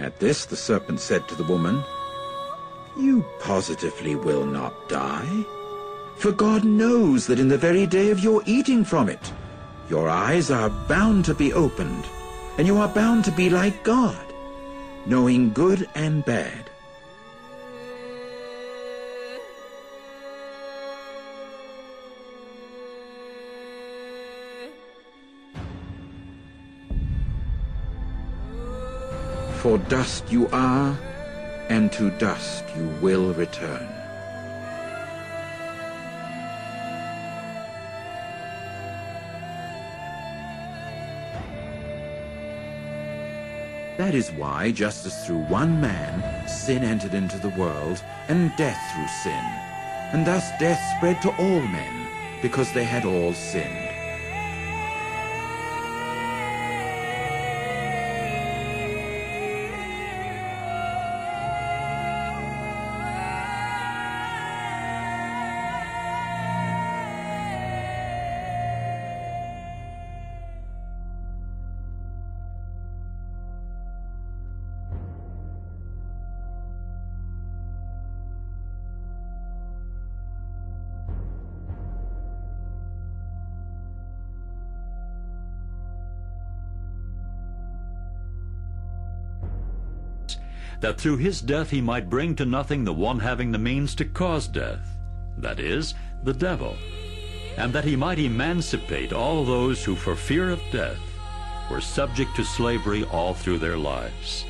At this, the serpent said to the woman, "You positively will not die, for God knows that in the very day of your eating from it, your eyes are bound to be opened, and you are bound to be like God, knowing good and bad." For dust you are, and to dust you will return. That is why, just as through one man sin entered into the world, and death through sin, and thus death spread to all men, because they had all sinned. That through his death he might bring to nothing the one having the means to cause death, that is, the devil, and that he might emancipate all those who for fear of death were subject to slavery all through their lives.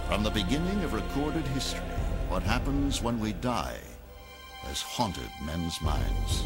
From the beginning of recorded history, what happens when we die has haunted men's minds.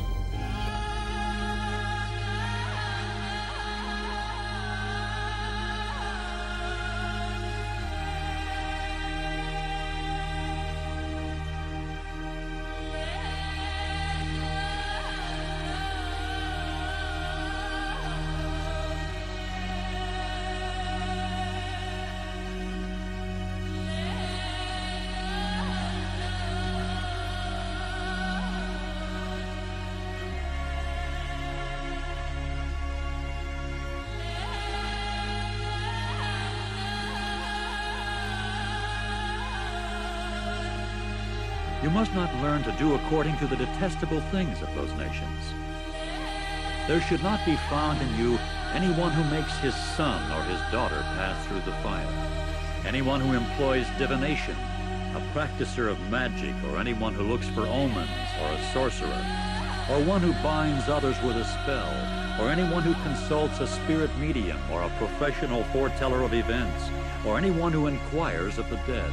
You must not learn to do according to the detestable things of those nations. There should not be found in you anyone who makes his son or his daughter pass through the fire, anyone who employs divination, a practicer of magic, or anyone who looks for omens, or a sorcerer, or one who binds others with a spell, or anyone who consults a spirit medium, or a professional foreteller of events, or anyone who inquires of the dead.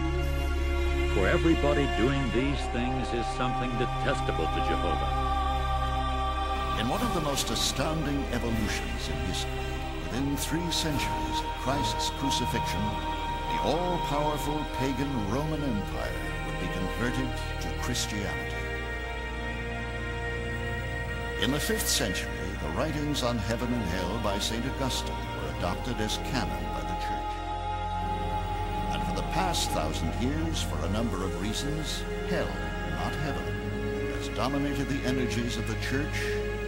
For everybody doing these things is something detestable to Jehovah. In one of the most astounding evolutions in history, within 3 centuries of Christ's crucifixion, the all-powerful pagan Roman Empire would be converted to Christianity. In the 5th century, the writings on heaven and hell by St. Augustine were adopted as canon by the Church. And for the past 1,000 years, for a number of reasons, hell, not heaven, has dominated the energies of the Church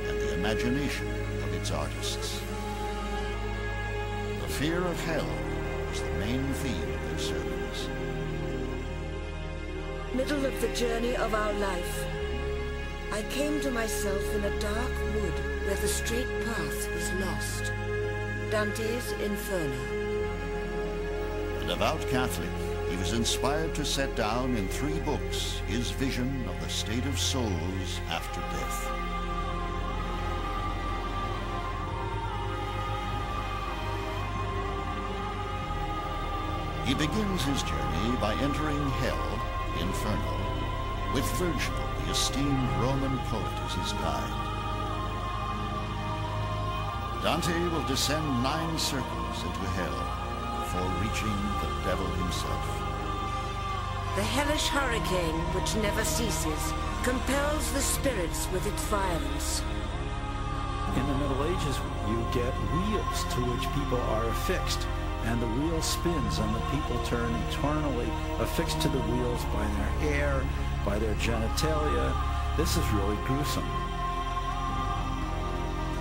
and the imagination of its artists. The fear of hell was the main theme of their sermons. Middle of the journey of our life, I came to myself in a dark wood where the straight path was Dante's Inferno. A devout Catholic, he was inspired to set down in 3 books his vision of the state of souls after death. He begins his journey by entering hell, Inferno, with Virgil, the esteemed Roman poet, as his guide. Dante will descend 9 circles into hell before reaching the devil himself. The hellish hurricane, which never ceases, compels the spirits with its violence. In the Middle Ages, you get wheels to which people are affixed, and the wheel spins and the people turn eternally affixed to the wheels by their hair, by their genitalia. This is really gruesome.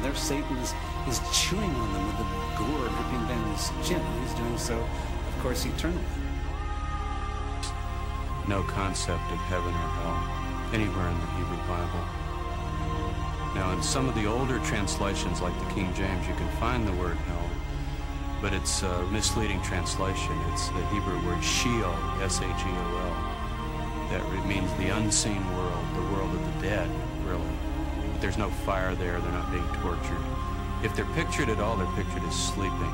There Satan is chewing on them with the gore dripping down his chin. He's doing so, of course, eternally. No concept of heaven or hell anywhere in the Hebrew Bible. Now, in some of the older translations, like the King James, you can find the word hell, but it's a misleading translation. It's the Hebrew word Sheol, S-H-E-O-L. That means the unseen world, the world of the dead, really. But there's no fire there, they're not being tortured. If they're pictured at all, they're pictured as sleeping.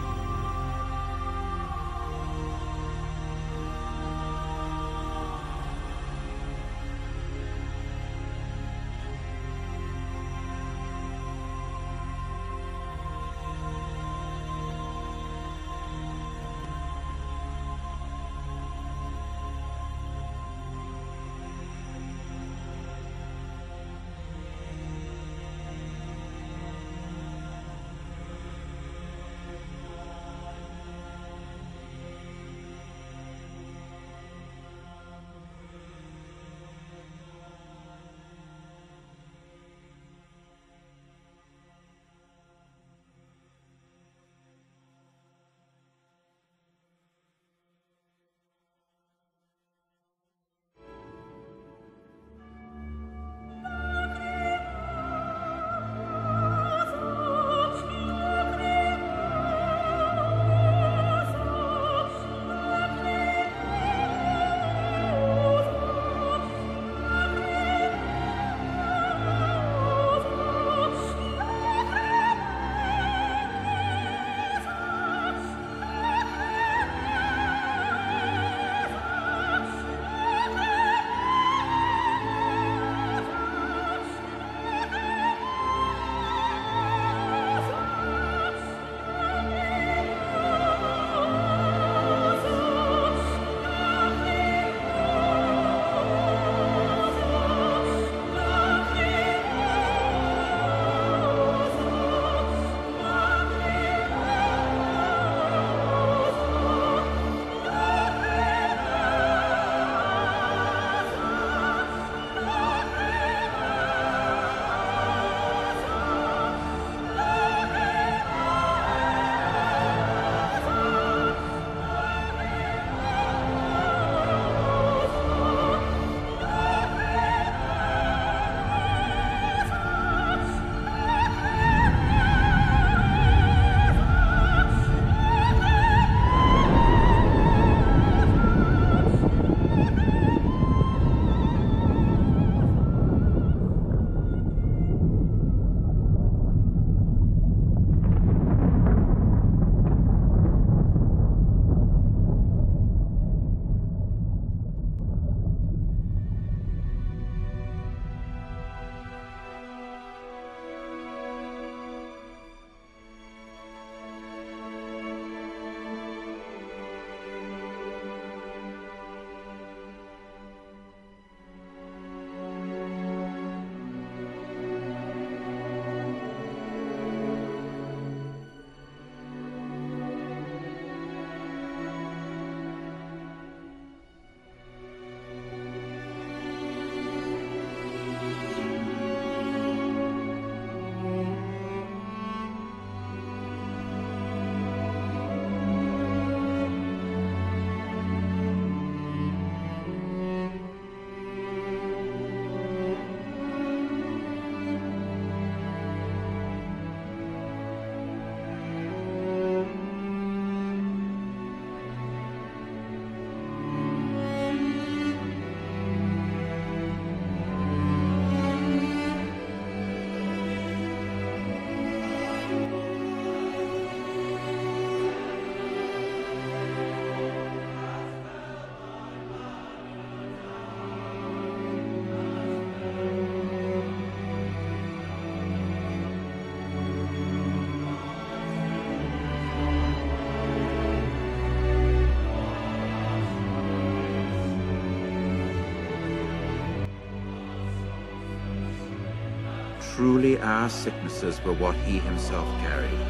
truly our sicknesses were what he himself carried,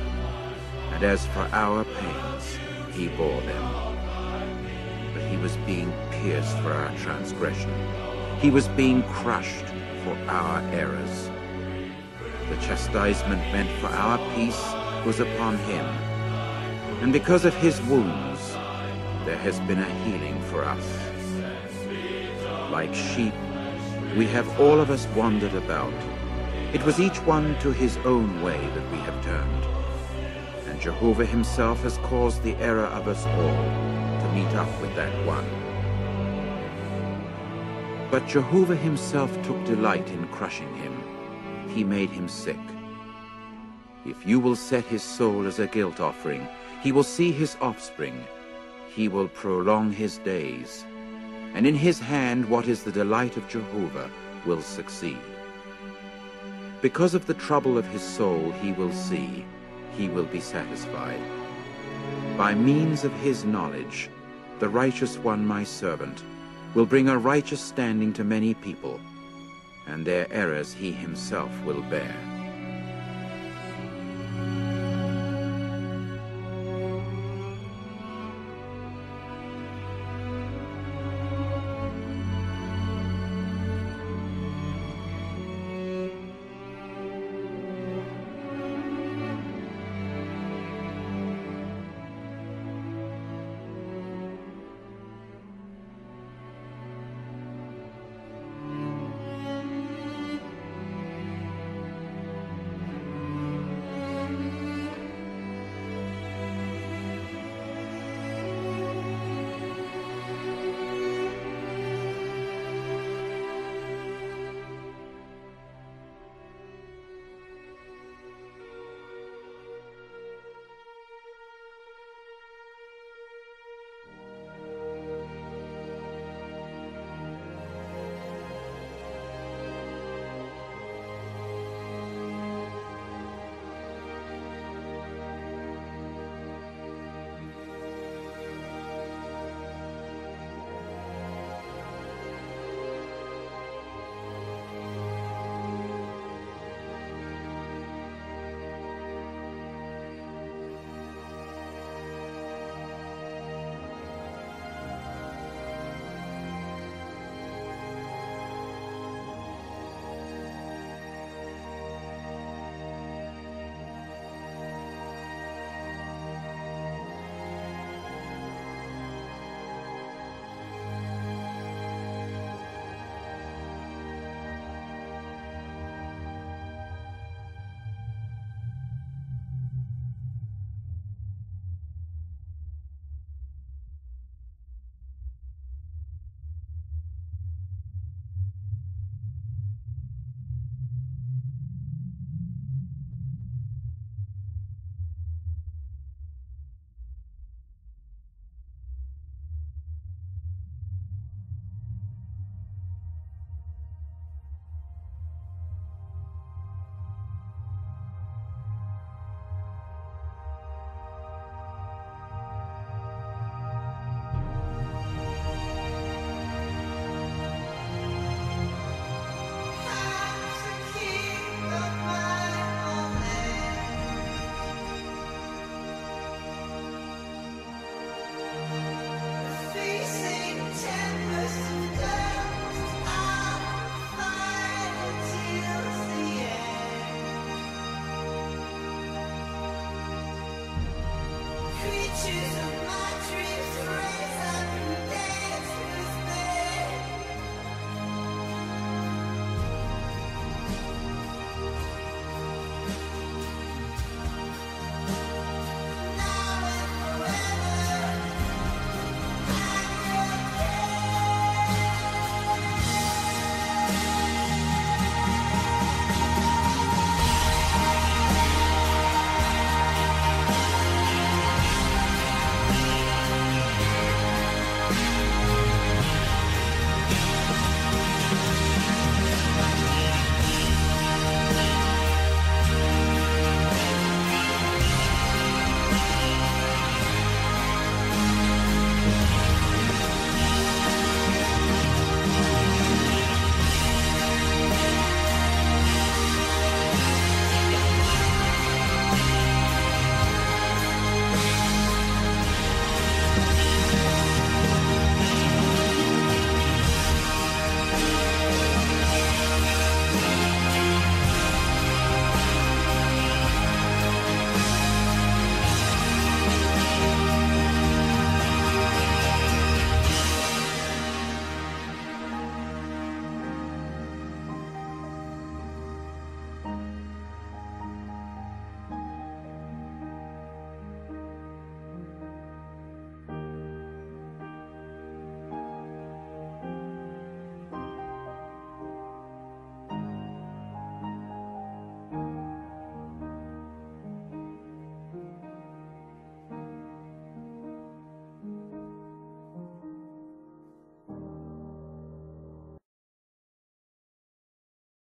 and as for our pains, he bore them. But he was being pierced for our transgression. He was being crushed for our errors. The chastisement meant for our peace was upon him, and because of his wounds, there has been a healing for us. Like sheep, we have all of us wandered about. It was each one to his own way that we have turned. And Jehovah himself has caused the error of us all to meet up with that one. But Jehovah himself took delight in crushing him. He made him sick. If you will set his soul as a guilt offering, he will see his offspring. He will prolong his days. And in his hand what is the delight of Jehovah will succeed. Because of the trouble of his soul he will see, he will be satisfied. By means of his knowledge, the righteous one, my servant, will bring a righteous standing to many people, and their errors he himself will bear.